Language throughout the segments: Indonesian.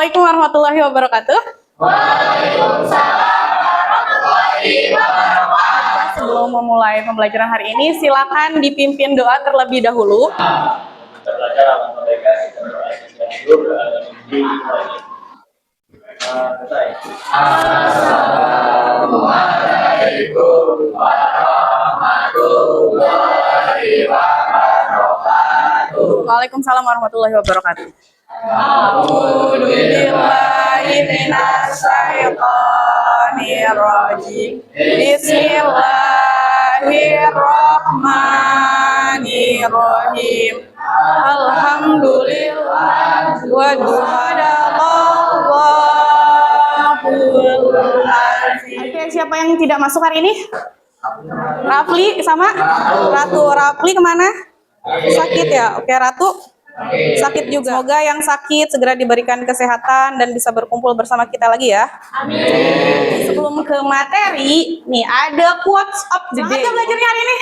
Assalamualaikum warahmatullahi wabarakatuh. Waalaikumsalam warahmatullahi wabarakatuh. Sebelum memulai pembelajaran hari ini, silakan dipimpin doa terlebih dahulu. Assalamualaikum warahmatullahi wabarakatuh. Waalaikumsalam warahmatullahi wabarakatuh. A'udzubillahi minasyaitonirrajim. Bismillahirrahmanirrahim. Alhamdulillah wa duhadallahul azim. Oke, siapa yang tidak masuk hari ini? Rafli sama Ratu. Rafli kemana? Sakit ya? Oke, Ratu sakit juga. Semoga yang sakit segera diberikan kesehatan dan bisa berkumpul bersama kita lagi ya. Amin. Sebelum ke materi, nih ada quotes of the day. Semangat belajarnya hari ini?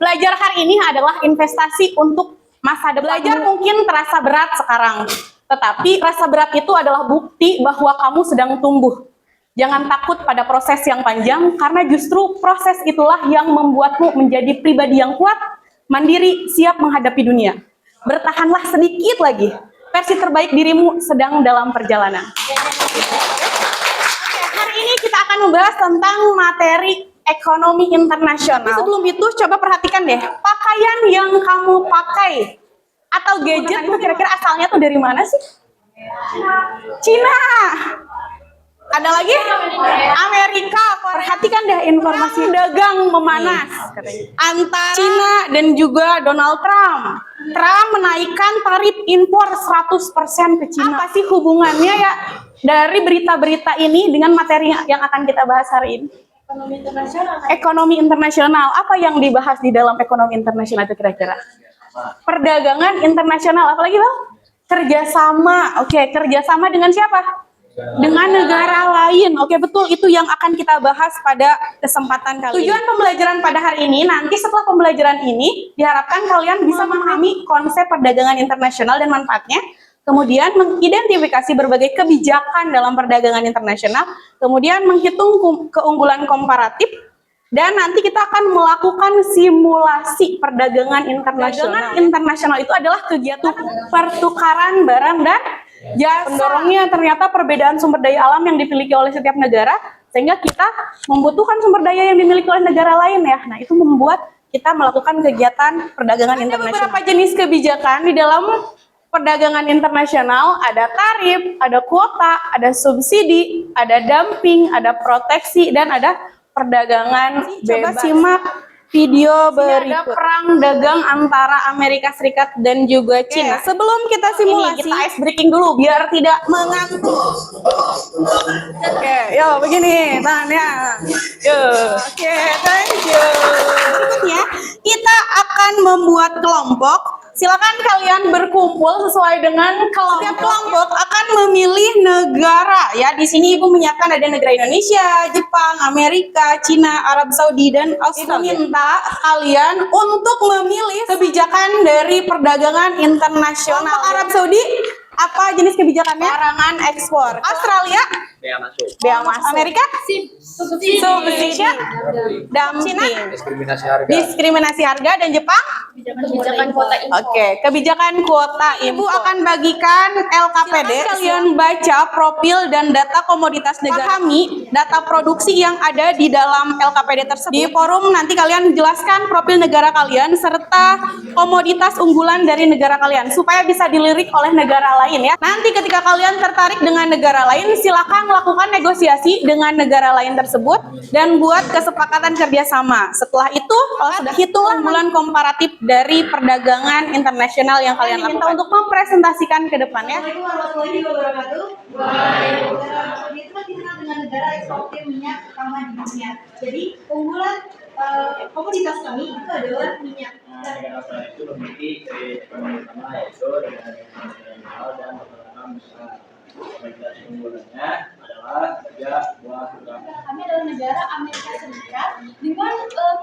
Belajar hari ini adalah investasi untuk masa depan. Belajar mungkin terasa berat sekarang, tetapi rasa berat itu adalah bukti bahwa kamu sedang tumbuh. Jangan takut pada proses yang panjang, karena justru proses itulah yang membuatmu menjadi pribadi yang kuat, mandiri, siap menghadapi dunia. Bertahanlah sedikit lagi. Versi terbaik dirimu sedang dalam perjalanan. Oke, hari ini kita akan membahas tentang materi ekonomi internasional. Tapi sebelum itu, coba perhatikan deh, pakaian yang kamu pakai atau gadget itu kira-kira asalnya tuh dari mana sih? Cina. Ada lagi? Amerika. Perhatikan deh informasi dagang memanas antara Cina dan juga Donald Trump. Trump menaikkan tarif impor 100% ke Cina. Apa sih hubungannya ya dari berita-berita ini dengan materi yang akan kita bahas hari ini? Ekonomi internasional. Ekonomi internasional. Apa yang dibahas di dalam ekonomi internasional itu kira-kira? Perdagangan internasional. Apalagi Bang? Kerjasama. Oke, kerjasama dengan siapa? Dengan negara lain. Oke, betul, itu yang akan kita bahas pada kesempatan kali ini. Tujuan pembelajaran pada hari ini, nanti setelah pembelajaran ini diharapkan kalian bisa memahami konsep perdagangan internasional dan manfaatnya, kemudian mengidentifikasi berbagai kebijakan dalam perdagangan internasional, kemudian menghitung keunggulan komparatif, dan nanti kita akan melakukan simulasi perdagangan internasional. Perdagangan internasional itu adalah kegiatan pertukaran barang dan jasa. Pendorongnya ternyata perbedaan sumber daya alam yang dimiliki oleh setiap negara, sehingga kita membutuhkan sumber daya yang dimiliki oleh negara lain ya. Nah, itu membuat kita melakukan kegiatan perdagangan internasional. Beberapa jenis kebijakan di dalam perdagangan internasional, ada tarif, ada kuota, ada subsidi, ada dumping, ada proteksi, dan ada perdagangan bebas. Coba simak video berikut. Ada perang dagang antara Amerika Serikat dan juga Cina. Sebelum kita simulasi, kita ice breaking dulu biar tidak mengantuk. Oke, yo begini tangannya. Yo. Oke, thank you. Ya, kita akan membuat kelompok. Silakan kalian berkumpul sesuai dengan kelompok. Setiap kelompok akan memilih negara ya. Di sini Ibu menyiapkan ada negara Indonesia, Jepang, Amerika, Cina, Arab Saudi, dan Australia. Minta kalian untuk memilih kebijakan dari perdagangan internasional. Kelompok Arab Saudi, apa jenis kebijakannya? Larangan ekspor. Australia? Bea masuk. Bea masuk. Amerika? Subsidi. Dumping. Diskriminasi harga. Dan Jepang? Kebijakan kuota impor. Oke, kebijakan kuota Ibu akan bagikan LKPD. Kalian baca profil dan data komoditas negara. Pahami data produksi yang ada di dalam LKPD tersebut. Di forum nanti kalian jelaskan profil negara kalian serta komoditas unggulan dari negara kalian supaya bisa dilirik oleh negara lain ya. Nanti ketika kalian tertarik dengan negara lain, silakan lakukan negosiasi dengan negara lain tersebut dan buat kesepakatan kerjasama. Setelah itu, kalau sudah hitunglah unggulan komparatif dari perdagangan internasional yang kalian minta untuk mempresentasikan ke depannya. Assalamualaikum warahmatullahi wabarakatuh. Waalaikumsalam. Itu dikenal dengan negara eksportir minyak pertama di dunia. Jadi unggulan komoditas kami itu adalah minyak. Negara itu memiliki ekonomi utama yaitu negara internasional dan perdagangan besar. Komoditas unggulannya adalah tiga buah program. Kami adalah negara Amerika Serikat dengan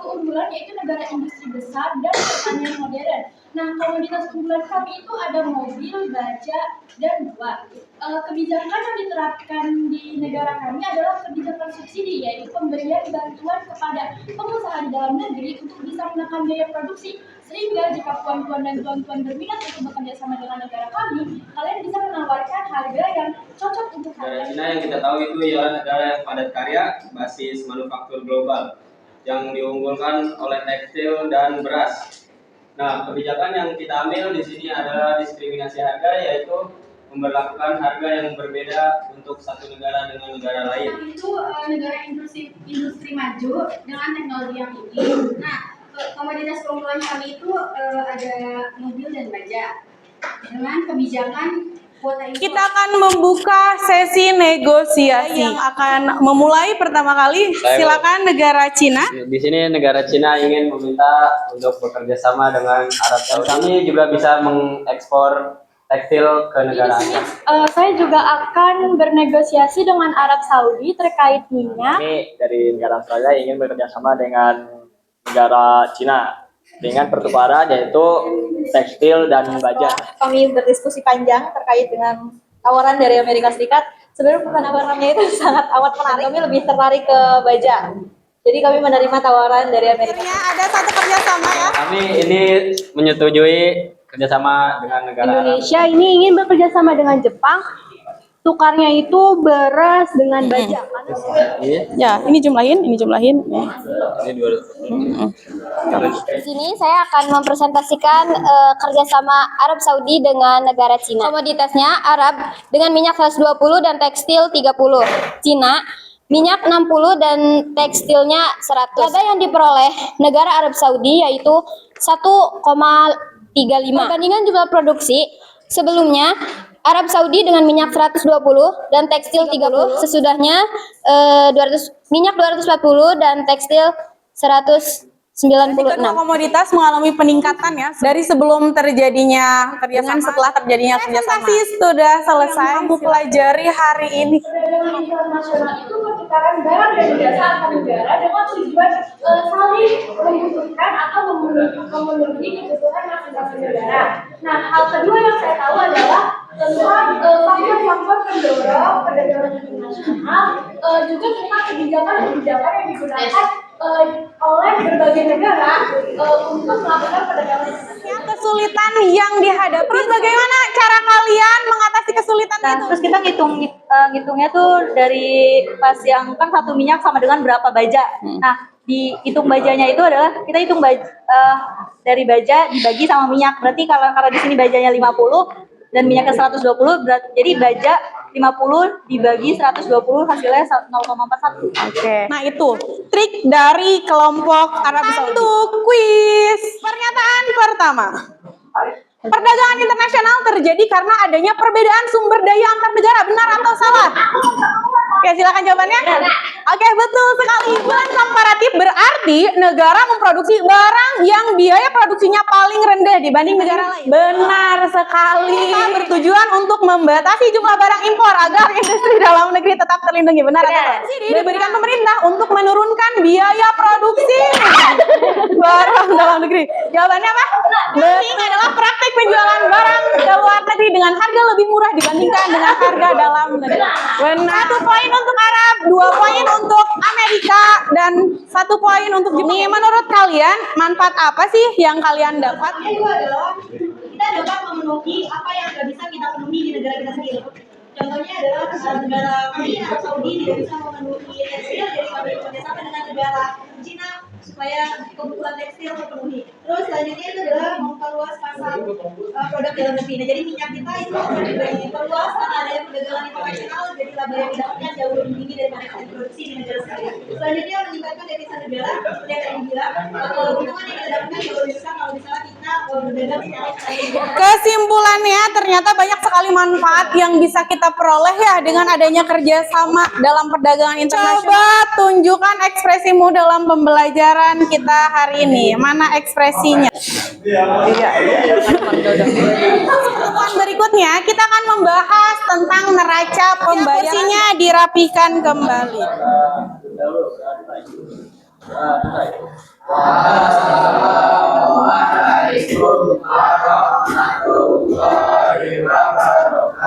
keunggulan yaitu negara industri besar dan pertanian modern. Nah, komoditas unggulan kami itu ada mobil, baja, dan buah. Kebijakan yang diterapkan di negara kami adalah kebijakan subsidi, yaitu pemberian bantuan kepada pengusaha di dalam negeri untuk bisa menekan biaya produksi. Sehingga jika puan-puan dan tuan-tuan berminat untuk bekerja sama dengan negara kami, kalian bisa menawarkan harga yang cocok untuk Negara kalian. Cina yang kita tahu itu ialah negara yang padat karya, basis manufaktur global, yang diunggulkan oleh tekstil dan beras. Nah, kebijakan yang kita ambil di sini adalah diskriminasi harga, yaitu memberlakukan harga yang berbeda untuk satu negara dengan negara lain. Itu negara industri maju dengan teknologi yang tinggi. Nah, komoditas keunggulan kami itu ada mobil dan baja dengan kebijakan kuota impor. Kita akan membuka sesi negosiasi yang akan memulai pertama kali. Silakan negara Cina. Di sini negara Cina ingin meminta untuk bekerja sama dengan Arab Saudi. Kami juga bisa mengekspor tekstil ke negara Di sini, Arab. saya juga akan bernegosiasi dengan Arab Saudi terkait minyak. Kami dari negara Australia ingin bekerja sama dengan negara Cina dengan pertukaran yaitu tekstil dan baja. Kami berdiskusi panjang terkait dengan tawaran dari Amerika Serikat. Sebenarnya penawarannya itu sangat amat menarik. Kami lebih tertarik ke baja. Jadi kami menerima tawaran dari Amerika. Akhirnya ada satu kerjasama ya. Kami ini menyetujui kerjasama dengan negara Arab. Indonesia ini ingin bekerja sama dengan Jepang. Tukarnya itu beras dengan baja. Ya, ini jumlahin. Ini dua. Di sini saya akan mempresentasikan kerjasama Arab Saudi dengan negara Cina. Komoditasnya Arab dengan minyak 120 dan tekstil 30. Cina minyak 60 dan tekstilnya 100. Laba yang diperoleh negara Arab Saudi yaitu 1,35. Perbandingan jumlah produksi sebelumnya Arab Saudi dengan minyak 120 dan tekstil 30, sesudahnya minyak 240 dan tekstil 196. Kedua komoditas mengalami peningkatan ya dari sebelum terjadinya kerjasama setelah terjadinya kerjasama. Presentasi sudah selesai. Kamu pelajari hari ini. Perdagangan internasional itu pertukaran barang dan jasa antar negara dengan tujuan saling membutuhkan atau memenuhi kebutuhan masing-masing negara. Nah, hal kedua yang saya tahu adalah tentang faktor-faktor pendorong perdagangan internasional, juga tentang kebijakan-kebijakan yang digunakan oleh berbagai negara untuk melakukan perdagangan internasional. Kesulitan yang dihadapi. Terus bagaimana cara kalian mengatasi kesulitan Nah, itu? terus kita ngitungnya tuh dari pas yang kan satu minyak sama dengan berapa baja. Nah, dihitung bajanya itu adalah kita hitung dari baja dibagi sama minyak. Berarti karena di sini bajanya 50 dan minyaknya 120, jadi baja 50 dibagi 120 hasilnya 0,41. Oke. Nah itu trik dari kelompok Arab Saudi. Untuk kuis. Pernyataan pertama. Perdagangan internasional terjadi karena adanya perbedaan sumber daya antar negara. Benar atau salah? Oke, silakan jawabannya. Oke, betul sekali. Bulan komparatif berarti negara memproduksi barang yang biaya produksinya paling rendah dibanding negara lain. Benar sekali. Kita bertujuan untuk membatasi jumlah barang impor agar industri dalam negeri tetap terlindungi. Benar atau salah? Diberikan pemerintah untuk menurunkan biaya produksi barang dalam negeri. Jawabannya apa? Betul. Adalah praktik penjualan barang ke luar negeri dengan harga lebih murah dibandingkan dengan harga dalam negeri. Benar. 1 poin untuk Arab, 2 poin untuk Amerika, dan 1 poin untuk Jepang. Nih, menurut kalian manfaat apa sih yang kalian dapat? Itu adalah kita dapat memenuhi apa yang tidak bisa kita penuhi di negara kita sendiri. Contohnya adalah negara kami Arab Saudi tidak bisa memenuhi tekstil, jadi kami bekerjasama dengan negara Cina supaya kebutuhan tekstil terpenuhi. Terus selanjutnya itu adalah memperluas pasar produk dalam negeri. Nah, jadi minyak kita itu akan diperluas karena adanya perdagangan internasional, jadi laba yang didapatkan jauh lebih tinggi daripada yang diproduksi di negara sendiri. Selanjutnya meningkatkan devisa negara, seperti yang tadi bilang, keuntungan yang kita dapatkan jauh lebih besar kalau misalnya kita berdagang secara ekspor. Kesimpulannya ternyata banyak sekali manfaat yang bisa kita peroleh ya dengan adanya kerjasama dalam perdagangan internasional. Coba tunjukkan ekspresimu dalam pembelajaran kita hari ini. Mana ekspresinya? Pertemuan berikutnya kita akan membahas tentang neraca pembayaran. Kursinya dirapikan kembali. Wassalamualaikum warahmatullahi wabarakatuh.